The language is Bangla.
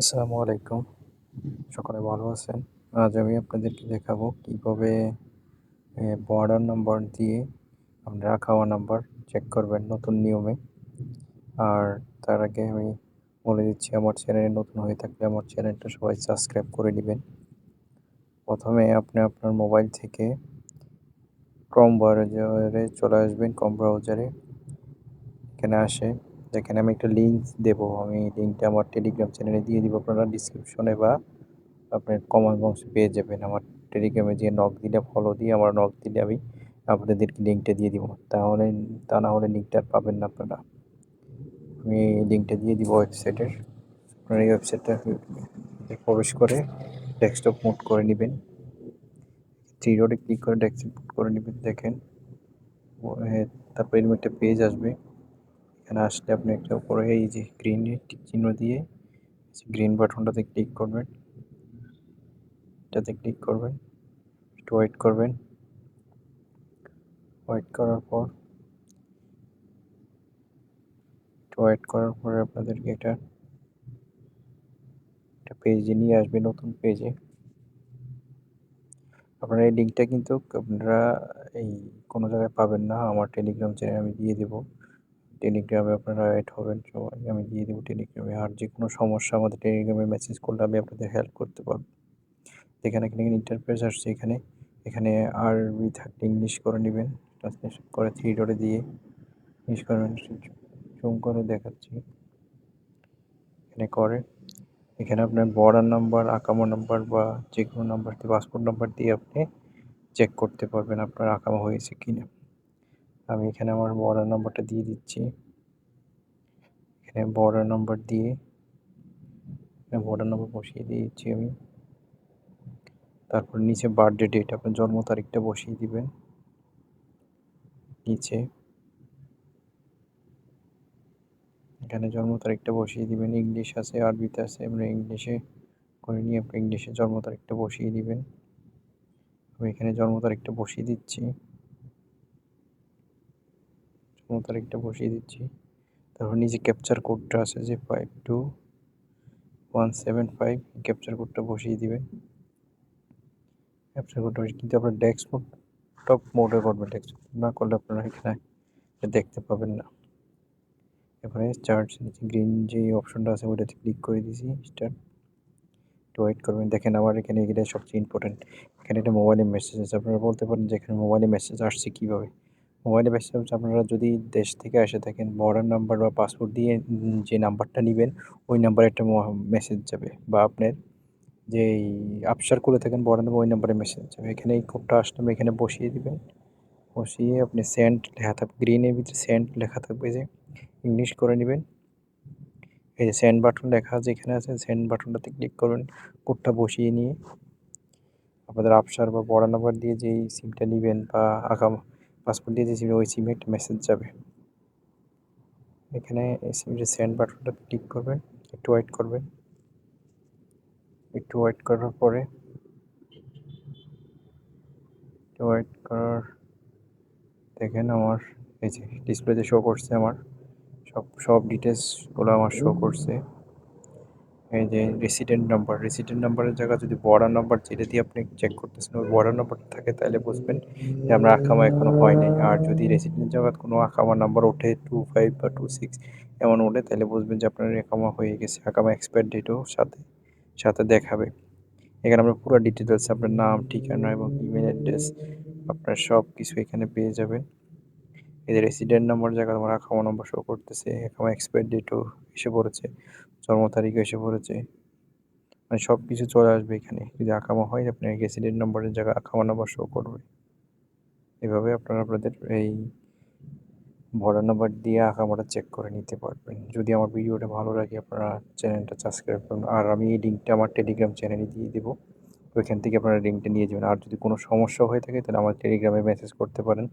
আসসালামু আলাইকুম। সকলে ভালো আছেন? আজ আমি আপনাদেরকে দেখাবো কিভাবে বর্ডার নাম্বার দিয়ে আপনার খাওয়া নাম্বার চেক করবেন নতুন নিয়মে। আর তার আগে আমি বলে দিচ্ছি, আমার চ্যানেলে নতুন হয়ে থাকলে আমার চ্যানেলটা সবাই সাবস্ক্রাইব করে নিবেন। প্রথমে আপনি আপনার মোবাইল থেকে ক্রোম ব্রাউজারে চলে আসবেন। ক্রোম ব্রাউজারে এখানে দেখেন আমি একটা লিঙ্ক দেবো। আমি লিঙ্কটা আমার টেলিগ্রাম চ্যানেলে দিয়ে দিব। আপনারা ডিসক্রিপশনে বা আপনার কমেন্ট বক্সে পেয়ে যাবেন। আমার টেলিগ্রামে যে নক দিলে, ফলো দিয়ে আমার নক দিলে আমি আপনাদেরকে লিঙ্কটা দিয়ে দিব। তা না হলে লিঙ্কটা আর পাবেন না আপনারা। আমি এই লিঙ্কটা দিয়ে দিব ওয়েবসাইটের। আপনারা এই ওয়েবসাইটটা প্রবেশ করে ডেস্কটপ মোড করে নেবেন। থ্রি ডটে ক্লিক করে ডেস্কটপ মোড করে নেবেন। দেখেন তারপর এরকম একটা পেজ আসবে। এখানে আসলে আপনি একটা উপরে এই যে গ্রিন টিক চিহ্ন দিয়ে গ্রিন বাটনটাতে ক্লিক করবেন। এটাতে ক্লিক করবেন, একটু ওয়েট করবেন। ওয়েট করার পরে আপনাদেরকে একটা পেজে নিয়ে আসবে, নতুন পেজে। আপনারা এই লিঙ্কটা কিন্তু আপনারা এই কোনো জায়গায় পাবেন না। আমার টেলিগ্রাম চ্যানেলে আমি দিয়ে দেবো। টেলিগ্রামে আপনারা অ্যাড হবেন সবাই, আমি দিয়ে দেবো টেলিগ্রামে। আর যে কোনো সমস্যা আমাদের টেলিগ্রামে মেসেজ করলে আমি আপনাদের হেল্প করতে পারবো। এখানে ইন্টারফেস আসছে। এখানে আরবি থাকলে ইংলিশ করে নেবেন। ট্রান্সলেশন করে থ্রি ডটে দিয়ে ইংলিশ করবেন। জুম করে দেখাচ্ছি। এখানে আপনার বর্ডার নাম্বার, আকামা নাম্বার বা যে কোনো নাম্বার দিয়ে, পাসপোর্ট নাম্বার দিয়ে আপনি চেক করতে পারবেন আপনার আকামা হয়েছে কিনা। আমি এখানে আমার বর্ডার নাম্বারটা দিয়ে দিচ্ছি। এখানে বর্ডার নাম্বার বসিয়ে দিয়েছি আমি। তারপর নিচে বার্থডে ডেট, আপনার জন্ম তারিখটা বসিয়ে দিবেন নিচে। এখানে জন্ম তারিখটা বসিয়ে দিবেন। ইংলিশ আছে, আরবিতে আছে, আমরা ইংলিশে করে নিয়ে আপনি ইংলিশে জন্ম তারিখটা বসিয়ে দিবেন। আমি এখানে জন্ম তারিখটা বসিয়ে দিচ্ছি। তারপর নিচে ক্যাপচার কোডটা আছে যে 52175, ক্যাপচার কোডটা বসিয়ে দিবেন। কিন্তু আপনার ডেস্কটপ মোডে করবেন। ডেস্কটপ না করলে আপনারা এখানে দেখতে পাবেন না। এবারে চার্জ নিচে গ্রিন যে অপশনটা আছে ওইটাতে ক্লিক করে দিয়েছি। স্টার্ট, ওয়েট করবেন। দেখেন আমার এখানে এটা সবচেয়ে ইম্পর্টেন্ট। এখানে একটা মোবাইলে মেসেজ আছে। আপনারা বলতে পারেন যে এখানে মোবাইলে মেসেজ আসছে কীভাবে। মোবাইলে মেসেজ আপনারা যদি দেশ থেকে এসে থাকেন, বর্ডার নাম্বার বা পাসপোর্ট দিয়ে যে নাম্বারটা নেবেন ওই নাম্বারে একটা মেসেজ যাবে, বা আপনার যেই আফসার করে থাকেন বর্ডার নাম্বার ওই নাম্বারে মেসেজ যাবে। এখানে এই কোডটা আসলে এখানে বসিয়ে দিবেন। বসিয়ে আপনি সেন্ড লেখা থাকবে, গ্রিনের ভিতরে সেন্ড লেখা থাকবে, যে ইংলিশ করে নেবেন। এই যে সেন্ড বাটন লেখা আছে, এখানে আছে, সেন্ড বাটনটাতে ক্লিক করবেন। কোডটা বসিয়ে নিয়ে আপনাদের আফসার বা বর্ডার নাম্বার দিয়ে যেই সিমটা নেবেন বা পাসপোর্ট দিয়ে যে সিম, ওই সিমে একটা মেসেজ যাবে। এখানে এই সিমে সেন্ড বাটনটা ক্লিক করবেন, একটু ওয়েট করবেন। একটু ওয়েট করার পরে দেখেন আমার এই যে ডিসপ্লেতে শো করছে, আমার সব ডিটেলসগুলো আমার শো করছে। এই যে রেসিডেন্ট নাম্বারের জায়গায় যদি বর্ডার নাম্বার যেটা দিয়ে আপনি চেক করতেছেন ওই বর্ডার নাম্বার থাকে, তাহলে বুঝবেন যে আপনার আকামা এখনো হয় নাই। আর যদি রেসিডেন্ট জায়গায় কোনো আকামা নাম্বার ওঠে 25 বা 26 এমন ওঠে, তাহলে বুঝবেন যে আপনার আকামা হয়ে গেছে। আকামা এক্সপায়ার ডেটও সাথে দেখাবে। এখানে আপনার পুরো ডিটেলস, আপনার নাম, ঠিকানা এবং ইমেল অ্যাড্রেস, আপনার সব কিছু এখানে পেয়ে যাবেন। এই যে রেসিডেন্ট নাম্বার জায়গায় আমার আকামা নাম্বার শো করতেছে, আকামা এক্সপায়ার ডেটও এসে পড়েছে, জন্ম তারিখও এসে পড়েছে, মানে সব কিছু চলে আসবে এখানে। যদি আকামা হয় আপনার রেসিডেন্ট নাম্বারের জায়গায় আকামা নাম্বার শো করবে। এভাবে আপনারা আপনাদের এই বর্ডার নাম্বার দিয়ে আকামাটা চেক করে নিতে পারবেন। যদি আমার ভিডিওটা ভালো লাগে আপনারা চ্যানেলটা সাবস্ক্রাইব করুন। আর আমি এই লিঙ্কটা আমার টেলিগ্রাম চ্যানেলে দিয়ে দেবো, ওইখান থেকে আপনারা লিঙ্কটা নিয়ে যাবেন। আর যদি কোনো সমস্যা হয়ে থাকে তাহলে আমার টেলিগ্রামে মেসেজ করতে পারেন,